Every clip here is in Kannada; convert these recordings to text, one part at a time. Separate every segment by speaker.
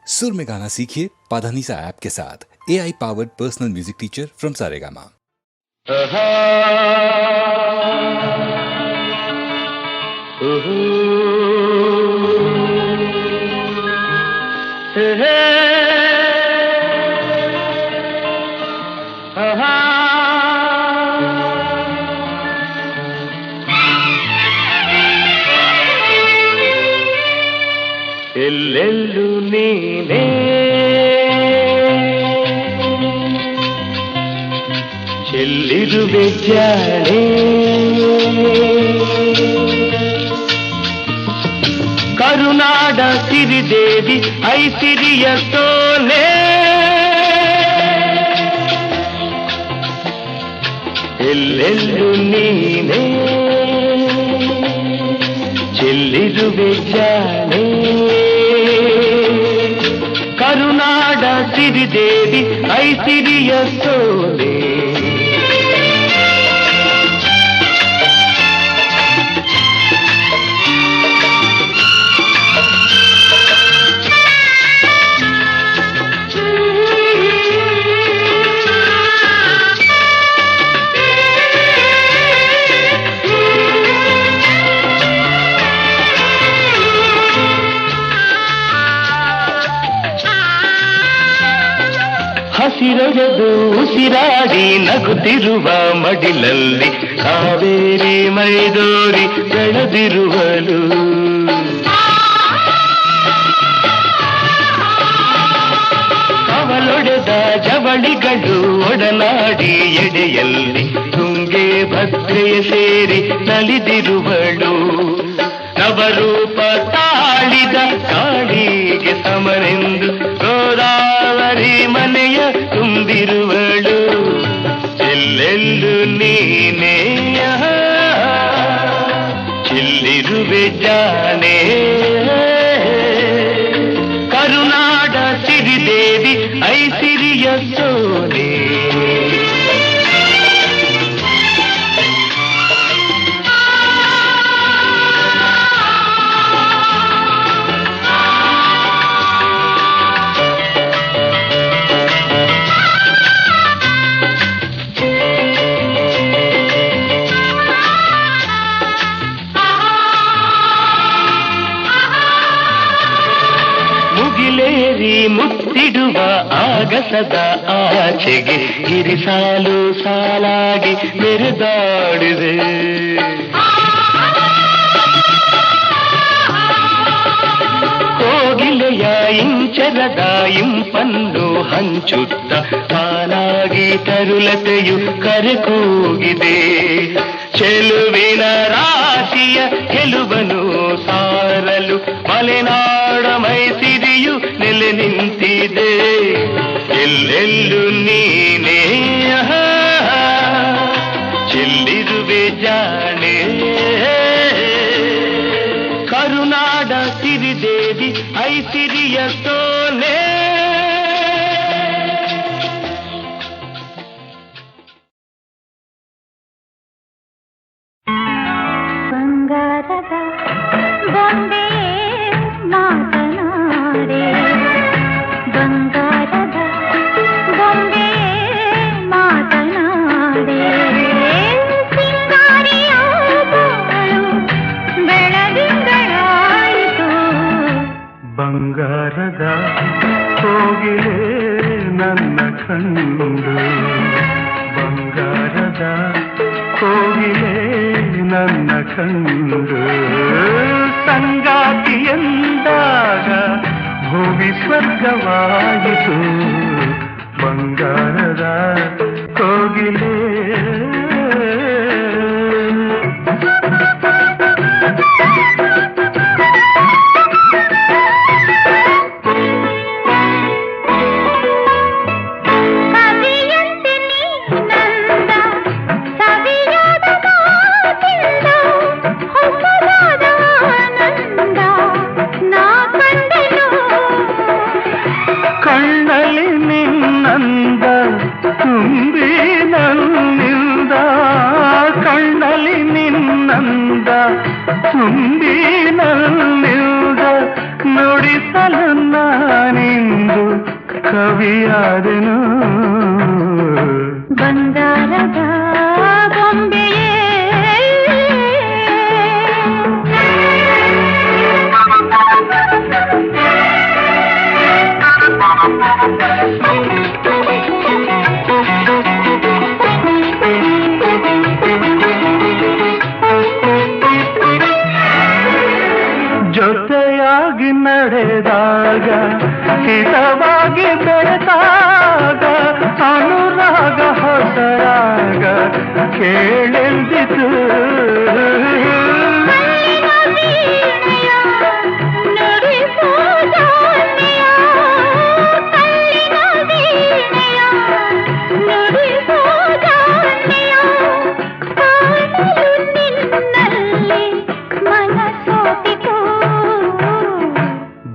Speaker 1: सुर में गाना सीखिए पाधानीसा ऐप के साथ। AI powered personal music teacher from Saregama.
Speaker 2: ಎಲ್ಲೆಲ್ಲೂ ನೀನೇ ಚೆಲ್ಲಿರುವೆ ಜಾಣೆ, ಕರುನಾಡ ಸಿರಿದೇವಿ ಐಸಿರಿಯ ಸೋಲೆ, ಎಲ್ಲೆಲ್ಲೂ ನೀನೇ ಚೆಲ್ಲಿರುವೆ ಜಾಣೆ, ಕರುನಾಡ ಸಿರಿದೇವಿ ಐಸಿರಿಯ ಸೋಲೆ. ಹಸಿರೊಡೆದು ಉಸಿರಾಡಿ ನಗುತ್ತಿರುವ ಮಡಿಲಲ್ಲಿ ಕಾವೇರಿ ಮೈದೋರಿ ಬೆಳೆದಿರುವಳು, ಅವಳೊಡೆದ ಜವಳಿಗಳು ಒಡನಾಡಿ ಎಡೆಯಲ್ಲಿ ತುಂಗೆ ಭದ್ರೆಯ ಸೇರಿ ನಲಿದಿರುವಳು, ನವರೂಪ ತಾಳಿದ ಕಾಳಿಗೆ ಸಮನೆಂದು ಗೋದಾವರಿ ಮನೆಯ ತುಂಬಿರುವಳು, ಎಲ್ಲೆಲ್ಲೂ ನೀನೇ ಚೆಲ್ಲಿರುವೆ ಜಾಣೆ, ಕರುನಾಡ ಸಿರಿದೇವಿ ಐಸಿರಿಯ ಸೋಲೆ. ಮುತ್ತಿಡುವ ಆಗಸದ ಆಚೆಗೆ ಗಿರಿಸಾಲು ಸಾಲಾಗಿ ಮೆರೆದಾಡಿದೆ, ಕೋಗಿಲೆಯ ಇಂಚರದ ಇಂಪನ್ನು ಹಂಚುತ್ತ ಪಾಲಾಗಿ ತರುಲತೆಯು ಕರೆಕೂಗಿದೆ, ಚೆಲುವಿನ ರಾಶಿಯ ಗೆಲುವನು ಸಾರಲು ಮಲೆನಾಡ ಮೈಸಿರಿಯು ನೆಲೆ ನಿಂತಿದೆ, ಎಲ್ಲೆಲ್ಲೂ ನೀನೇ ಚೆಲ್ಲಿರುವೆ ಜಾಣೆ, ಕರುನಾಡ ಸಿರಿದೇವಿ ಐಸಿರಿಯ ಸೋಲೆ.
Speaker 3: ಬಂಗಾರದ ಕೋಗಿಲೆ ನನ್ನ ಕಂಡು, ಬಂಗಾರದ ಕೋಗಿಲೆ ನನ್ನ ಕಂಡು, ಸಂಗಾತಿ ಎಂದಾಗ ಭೂಮಿ ಸ್ವರ್ಗವಾಯಿತು, ಬಂಗಾರದ ಕೋಗಿಲೆ. ಕಣ್ಣಲ್ಲಿ ಕವಿಯಾದೆನು
Speaker 4: ಬಂಗಾರದ ಬೊಂಬೆಯೇ
Speaker 3: ಜೊತೆಯಾಗಿ ನಡೆದಾಗ ಹಿತವಾಗಿ ಬೆಳೆದಾಗ ಅನುರಾಗ ಹೊಸರಾಗ ಕೇಳೆಂದಿತು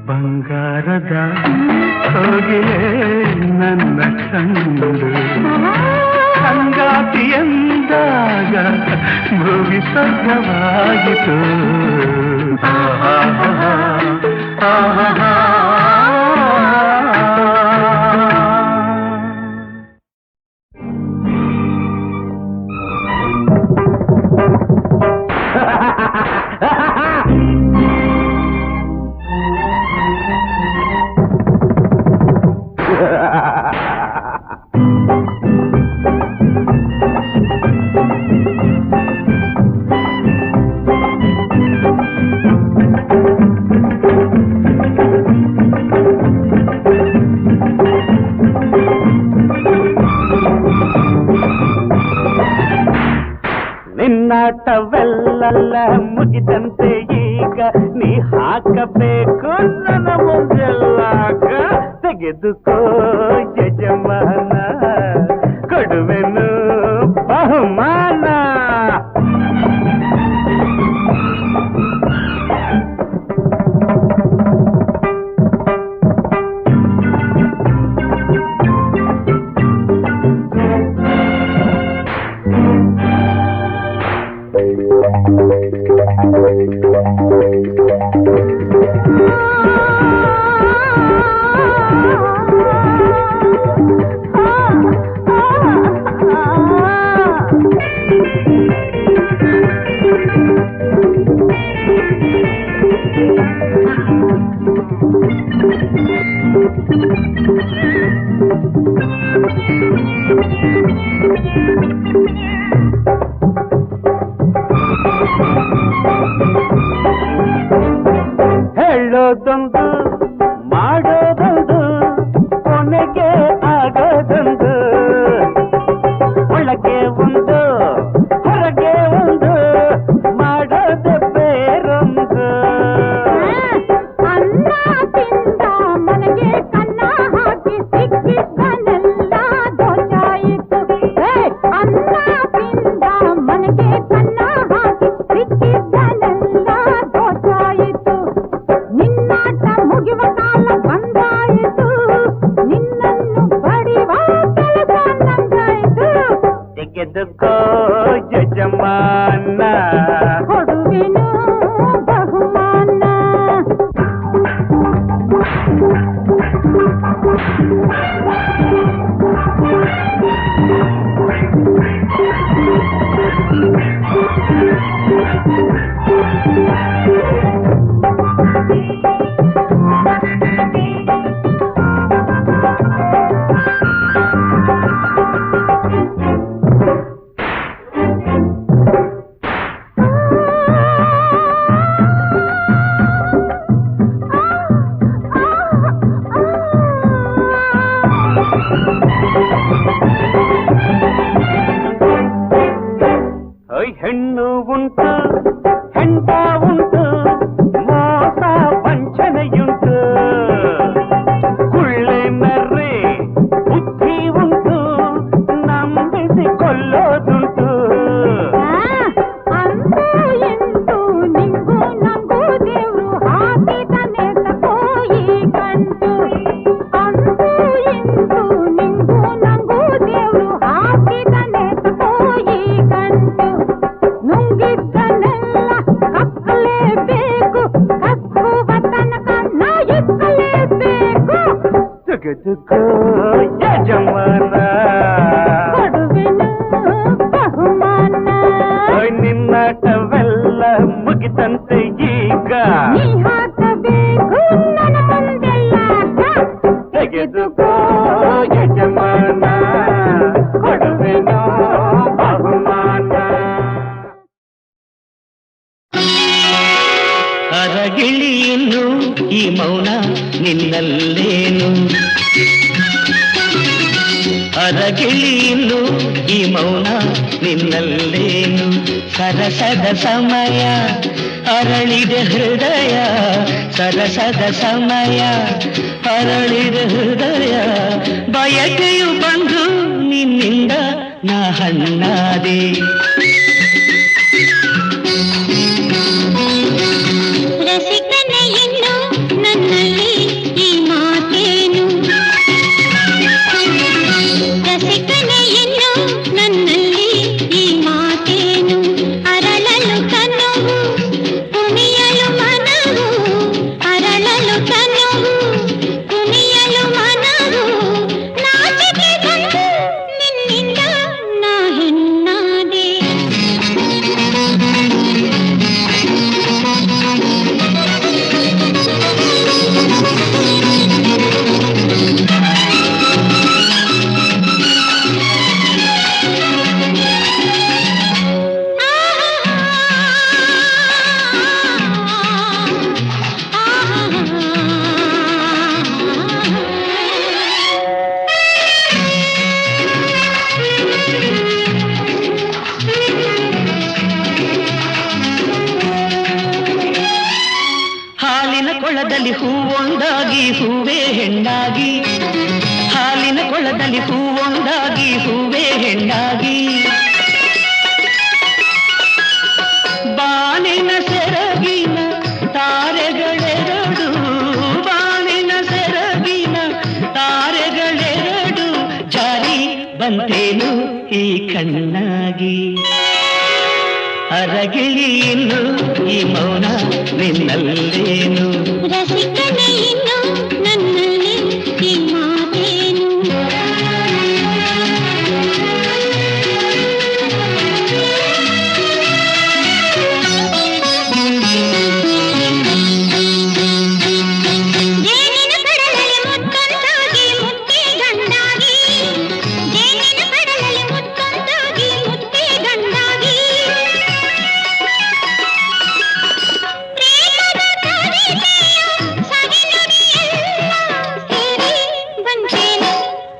Speaker 3: ಬಂಗಾರದ ಹೋಗಿಲೆ ನನ್ನ ಕಂಡು ಸಂಗಾತಿ ಎಂದಾಗ ಭೂಮಿ ಸ್ವರ್ಗವಾಗಿತು
Speaker 2: ನಿನ್ನಾಟವೆಲ್ಲ ಮುಗಿದಂತೆ ಈಗ ನೀ ಹಾಕಬೇಕು ನನ್ನ ಮುಂದೆಲ್ಲಾಗ ತೆಗೆದುಕೋ ಯಜಮಾನ ಕೊಡುವೆನು ಬಹುಮಾನ ಹೇಳೋದೊಂದು ಮಾಡೋದೊಂದು ಕೊನೆಗೆ ಆಗೋದೊಂದು ಒಳಗೆ ಒಂದು ಹೊರಗೆ ಒಂದು ಮಾಡೋದು ಬೇರೊಂದು
Speaker 4: ಅನ್ನ ತಿಂದ ಮನೆಗೆ ಕನ್ನ ಹಾಕಿ ಸಿಕ್ಕಿದ್ದನೆಲ್ಲ ದೋಚಾಯಿತು ಅನ್ನ ತಿಂದ ಮನೆಗೆ ಕನ್ನ ಹಾಕಿ ಸಿಕ್ಕಿದ್ದನೆಲ್ಲ ದೋಚಾಯಿತು ನಿನ್ನಾಟ ಮುಗಿವ ಕಾಲ ಬಂದಾಯಿತು ನಿನ್ನನ್ನು ಬಡಿವ ಕೆಲಸ ನಂದಾಯಿತು
Speaker 2: ತೆಗೆದುಕೋ ಯಜಮಾನ
Speaker 4: ಕೊಡುವೆನು ಬಹುಮಾನ
Speaker 2: ತೆಗೆದುಕೋ ಯಜಮಾನ
Speaker 4: ಕೊಡುವೆನು ಬಹುಮಾನ.
Speaker 2: ನಿನ್ನಾಟವೆಲ್ಲ ಮುಗಿತಂತೆ ಈಗ
Speaker 4: ನೀ ಹಾಕಬೇಕು ನನ್ನ ಮುಂದೆಲ್ಲ
Speaker 2: ತೆಗೆದುಕೋ ಯಜಮಾನ ಕೊಡುವೆನೋ ಬಹುಮಾನ.
Speaker 3: ಅರಗಿಳಿಯನ್ನು ಈ ಮೌನ ನಿನ್ನಲ್ಲೇನು, ಅರಗಿಳಿಯನ್ನು ಈ ಮೌನ ನಿನ್ನಲ್ಲೇನು. ಸರಸದ ಸಮಯ ಅರಳಿದ ಹೃದಯ, ಸರಸದ ಸಮಯ ಅರಳಿದ ಹೃದಯ. ಬಯಕೆಯು ಬಂದು ನಿನ್ನಿಂದ ನಾ ಹಣ್ಣಾದೆ.
Speaker 4: ರಸಿಕನೇ ಇನ್ನು ನನ್ನಲ್ಲಿ ಈ ಮಾತೇನು, ರಸಿಕನೇ ಇನ್ನು ನನ್ನಲ್ಲಿ ಈ ಮಾತೇನು. ಅರಳಲು ಕನವು ಕುಣಿಯಲು ಮನವು, ಅರಳಲು ಕನವು ಕುಣಿಯಲು ಮನವು. ನಾಚಿಕೆ ಬಂದು ನಿನ್ನಿಂದ ನಾ ಹೆಣ್ಣಾದೆ.
Speaker 3: ಹಾಲಿನ ಕೊಳದಲ್ಲಿ ಹೂವೊಂದಾಗಿ ಹೂವೇ ಹೆಣ್ಣಾಗಿ, ಹಾಲಿನ ಕೊಳದಲ್ಲಿ ಹೂವೊಂದಾಗಿ ಹೂವೇ ಹೆಣ್ಣಾಗಿ. ಬಾನಿನ ಸೆರಗಿನ ತಾರೆಗಳೆರಡು, ಬಾನಿನ ಸೆರಗಿನ ತಾರೆಗಳೆರಡು. ಜಾರಿ ಬಂತೇನು ಈ ಕಣ್ಣಾಗಿ. ಅರಗಿಳಿಯನ್ನು ಈ ಮೌನ ನಿನ್ನಲ್ಲೇನು.
Speaker 4: ರಸಿಕನೇ ಇನ್ನು ನನ್ನಲ್ಲಿ ಈ ಮಾತೇನು. ಜೇನಿನ ಕಡಲಲ್ಲಿ ಮುತ್ತೊಂದಾಗಿ ಮುತ್ತೇ ಗಂಡಾಗಿ, ಜೇನಿನ ಕಡಲಲ್ಲಿ ಮುತ್ತೊಂದಾಗಿ ಮುತ್ತೇ ಗಂಡಾಗಿ. ಪ್ರೇಮದ ಕವಿತೆಯ ಸವಿನುಡಿಯೆಲ್ಲ ಸೇರಿ ಬಂತೇನು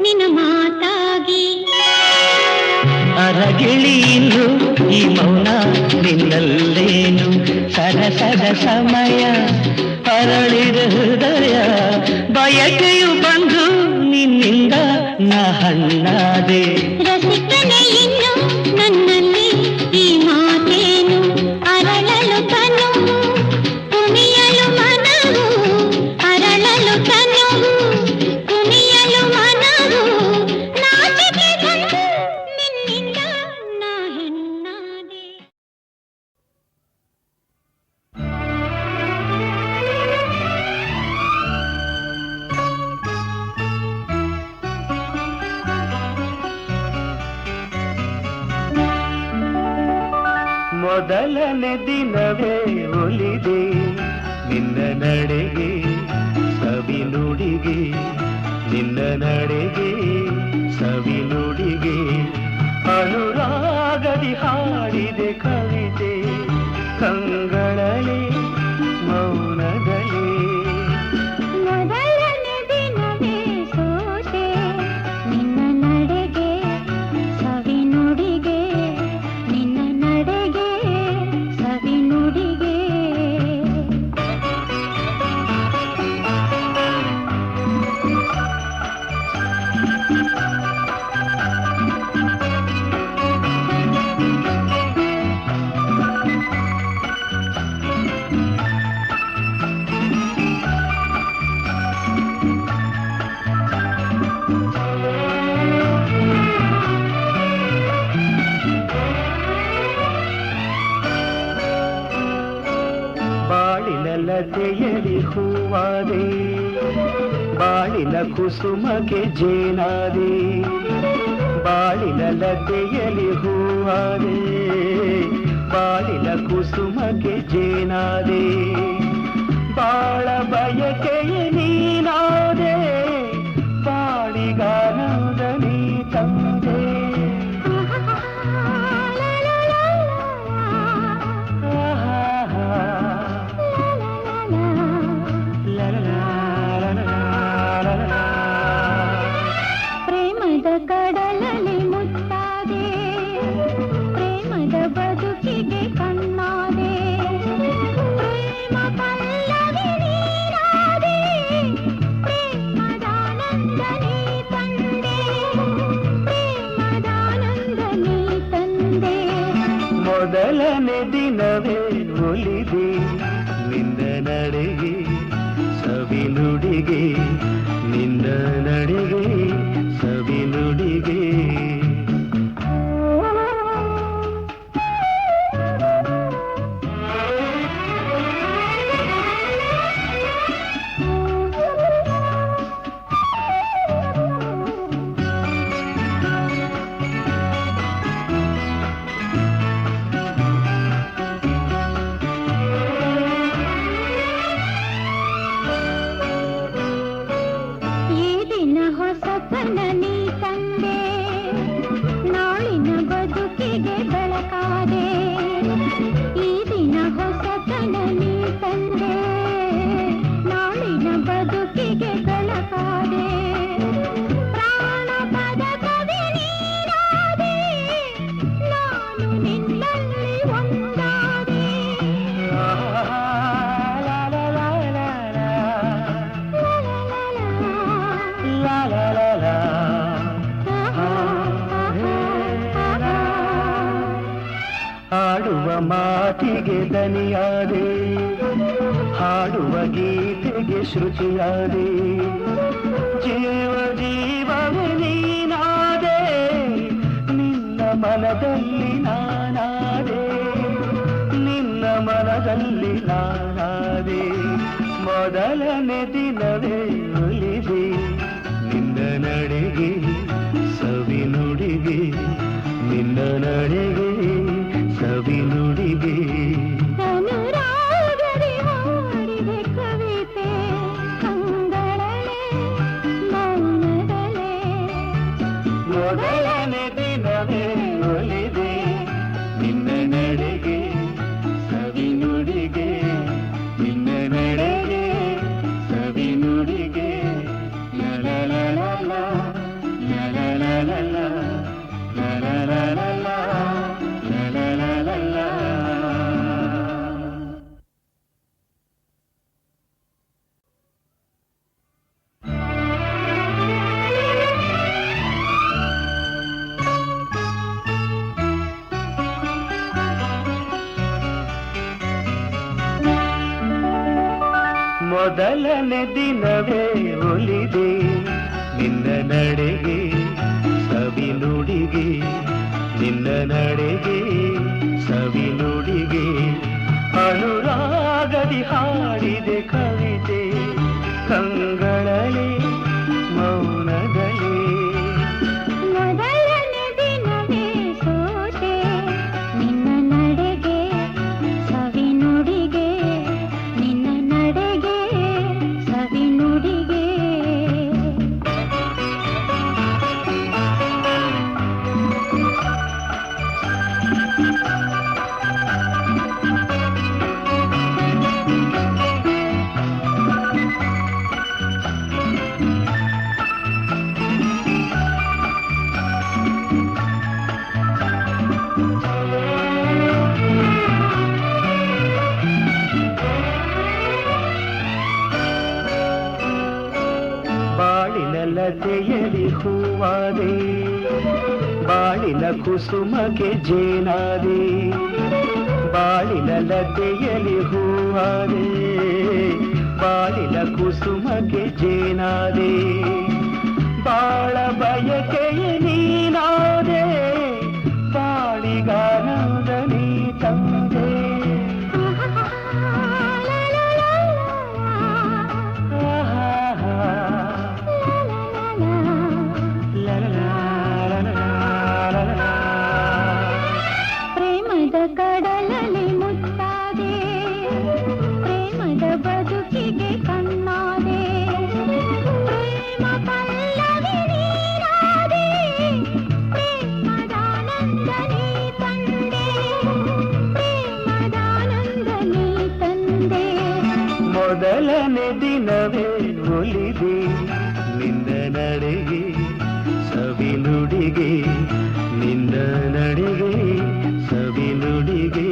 Speaker 4: ನಿನ್ನ ಮಾತಾಗಿ.
Speaker 3: ಅರಗಿಳಿಯನ್ನು ಈ ಮೌನ ನಿನ್ನಲ್ಲೇನು. ಸರಸದ ಸಮಯ ಅರಳಿದ ಹೃದಯ. ಬಯಕೆಯು ಬಂದು ನಿನ್ನಿಂದ ನಾ ಹಣ್ಣಾದೆ.
Speaker 4: ರಸಿಕನೇ ಇನ್ನು ನನ್ನಲ್ಲಿ ಈ ಮಾತೇನು. ಅರಳಲು ಕನವು ಕುಣಿಯಲು ಮನವು, ಅರಳಲು ಕನವು ಕುಣಿಯಲು ಮನವು. ನಾಚಿಕೆ ಬಂದು ನಿನ್ನಿಂದ ನಾ ಹೆಣ್ಣಾದೆ.
Speaker 2: ಮೊದಲನೇ ದಿನವೇ ಒಲಿದೆ ನಿನ್ನ ನಡೆಗೆ ಸವಿನುಡಿಗೆ, ನಿನ್ನ ನಡೆಗೆ ಸವಿನುಡಿಗೆ. ಅನುರಾಗದಿ ಹಾಡಿದೆ ಕವಿತೆ ಕಂಗಳಲ್ಲಿ ಮೌನದಲ್ಲಿ.
Speaker 4: ಮೊದಲನೇ ದಿನವೇ ಸೋತೆ ನಿನ್ನ ನಡೆಗೆ ಸವಿನುಡಿಗೆ, ನಿನ್ನ ನಡೆಗೆ ಸವಿನುಡಿಗೆ.
Speaker 2: ಬಾಳಿನ ಕುಸುಮಗೆ ಜೇನಾದೆ ಬಾಳಿನ ಲತೆಯಲಿ ಹೂವಾದೆ ಬಾಳಿನ ಕುಸುಮಗೆ ಜೇನಾದೆ ಬಾಳ ಬಯಕೆಯ ನೀನಾದೆ ಬಾಳಿಗಾನದ ನೀ ತಂದೆ
Speaker 4: ಪ್ರೇಮದ ಕಡಲಲ್ಲಿ ಮುತ್ತಾದೆ ಪ್ರೇಮದ ಬದುಕಿಗೆ ಕಣ್ಣಾದೆ ಪ್ರೇಮ ಪಲ್ಲವಿ ನೀನಾದೆ ಪ್ರೇಮದಾನಂದ ನೀ ತಂದೆ ಪ್ರೇಮದಾನಂದ ನೀ ತಂದೆ
Speaker 2: ಮೊದಲನೇ ದಿನವೇ ಒಲಿದೆ ನಿನ್ನ ನಡೆಗೆ ಸವಿನುಡಿಗೆ ನಿನ್ನ ನಡೆಗೆ ಸವಿನುಡಿಗೆ
Speaker 4: ಈ ದಿನ ಹೊಸತನ ನೀ ತಂದೆ ನಾಳಿನ ಬದುಕಿಗೆ ಬೆಳಕಾದೆ ಈ ದಿನ ಹೊಸತನ ನೀ ತಂದೆ ನಾಳಿನ ಬದುಕಿಗೆ ಬೆಳಕಾದೆ ಪ್ರಾಣ ಪದ ಕವಿ ನೀನಾದೆ ನಾನು ನಿನ್ನಲ್ಲಿ ಒಂದಾದೆ
Speaker 2: ಹಾಡುವ ಮಾತಿಗೆ ದನಿಯಾದೆ ಹಾಡುವ ಗೀತೆಗೆ ಶ್ರುತಿಯಾದೆ ಜೀವ ಜೀವವೇ ನೀನಾದೆ ನಿನ್ನ ಮನದಲ್ಲಿ ನಾನಾದೆ ನಿನ್ನ ಮನದಲ್ಲಿ ನಾನಾದೆ ಮೊದಲನೇ ದಿನವೇ ಒಲಿದೆ ನಿನ್ನ ನಡೆಗೆ ಸವಿನುಡಿಗೆ ನಿನ್ನ ನಡೆಗೆ ಸವಿನುಡಿಗೆ
Speaker 4: ಅನುರಾಗದಿ ಹಾಡಿದೆ ಕವಿತೆ ಕಂಗಳಲೆ ಮೌನದಲೆ
Speaker 2: ಮೊದಲನೇ ದಿನವೇ ಒಲಿದೆ ನಿನ್ನ ನಡೆಗೆ ಸವಿನುಡಿಗೆ ನಿನ್ನ ನಡೆಗೆ ಸವಿನುಡಿಗೆ ಲಲಲಲಲ ಲಲಲಲಲ ಲಲಲಲಲ ಲಲಲಲಲ. ಮೊದಲನೇ ದಿನವೇ ಒಲಿದೆ ನಿನ್ನ ನಡೆಗೆ ಸವಿನುಡಿಗೆ ನಿನ್ನ ನಡೆಗೆ ಸವಿನುಡಿಗೆ ಅನುರಾಗದಿ ಹಾಡಿದೆ ಕವಿತೆ ಕಂಗಳಲೆ ಮೌನದಲೆ
Speaker 4: ಮೊದಲನೇ ದಿನವೇ ಸೋತೆ ನಿನ್ನ ನಡೆಗೆ ಸವಿನುಡಿಗೆ ನಿನ್ನ ನಡೆಗೆ ಸವಿನುಡಿಗೆ
Speaker 2: ಬಾಳಿನ ಲತೆಯಲಿ ಹೂವಾದೆ ಬಾಳಿನ ಕುಸುಮಗೆ ಜೇನಾದೆ ಬಾಳಿನ ಲತೆಯಲಿ ಹೂವಾದೆ ಬಾಳಿನ ಕುಸುಮಗೆ ಜೇನಾದೆ ಬಾಳ ಬಯಕೆಯ ನೀನಾದೆ ಬಾಳಿಗಾನದ ನೀ ತಂದೆ ದಿನವೇ ಒಲಿದೆ ನಿನ್ನ ನಡೆಗೆ ಸವಿನುಡಿಗೆ ನಿನ್ನ ನಡೆಗೆ ಸವಿನುಡಿಗೆ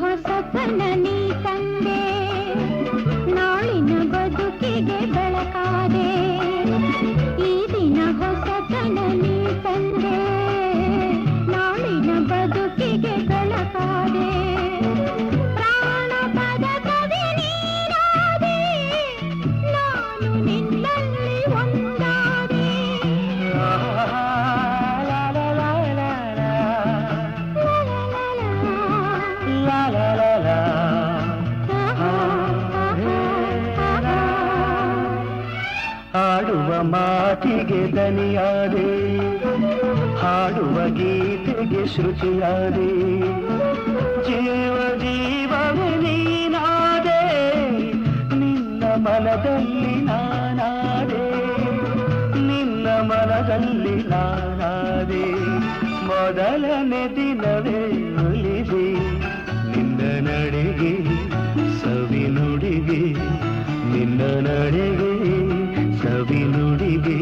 Speaker 4: ಹೊಸತನ ನೀ ತಂದೆ ನಾಳಿನ ಬದುಕಿಗೆ ಬೆಳಕಾದೆ ಈ ದಿನ ಹೊಸತನ ನೀ ತಂದೆ ನಾಳಿನ ಬದುಕಿಗೆ ಬೆಳಕಾದೆ ಪ್ರಾಣ ಪದ ಕವಿ ನೀನಾದೆ ನಾನು ನಿನ್ನಲ್ಲಿ ಒಂದಾದೆ
Speaker 2: ಹಾಡುವ ಮಾತಿಗೆ ದನಿಯಾದೆ ಹಾಡುವ ಗೀತೆಗೆ ಶ್ರುತಿಯಾದೆ ಜೀವ ಜೀವವೇ ನೀನಾದೆ ನಿನ್ನ ಮನದಲ್ಲಿ ನಾನಾದೆ ನಿನ್ನ ಮನದಲ್ಲಿ ನಾನಾದೆ ಮೊದಲನೇ ದಿನವೇ ಒಲಿದೆ ನಿನ್ನ ನಡೆಗೆ ಸವಿನುಡಿಗೆ ನಿನ್ನ ನಡೆಗೆ ಸವಿನುಡಿಗೆ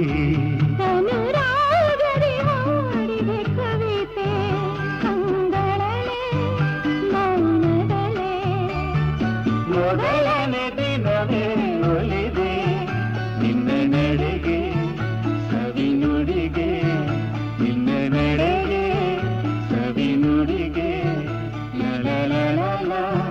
Speaker 4: ಅನುರಾಗದಿ ಹಾಡಿದೆ ಕವಿತೆ ಕಂಗಳಲೆ ಮೌನದಲೆ
Speaker 2: ಮೊದಲನೇ ದಿನವೇ ಒಲಿದೆ ನಿನ್ನ ನಡೆಗೆ ಸವಿನುಡಿಗೆ ನಿನ್ನ ನಡೆಗೆ ಸವಿನುಡಿಗೆ ಲ ಲ ಲ ಲ ಲ.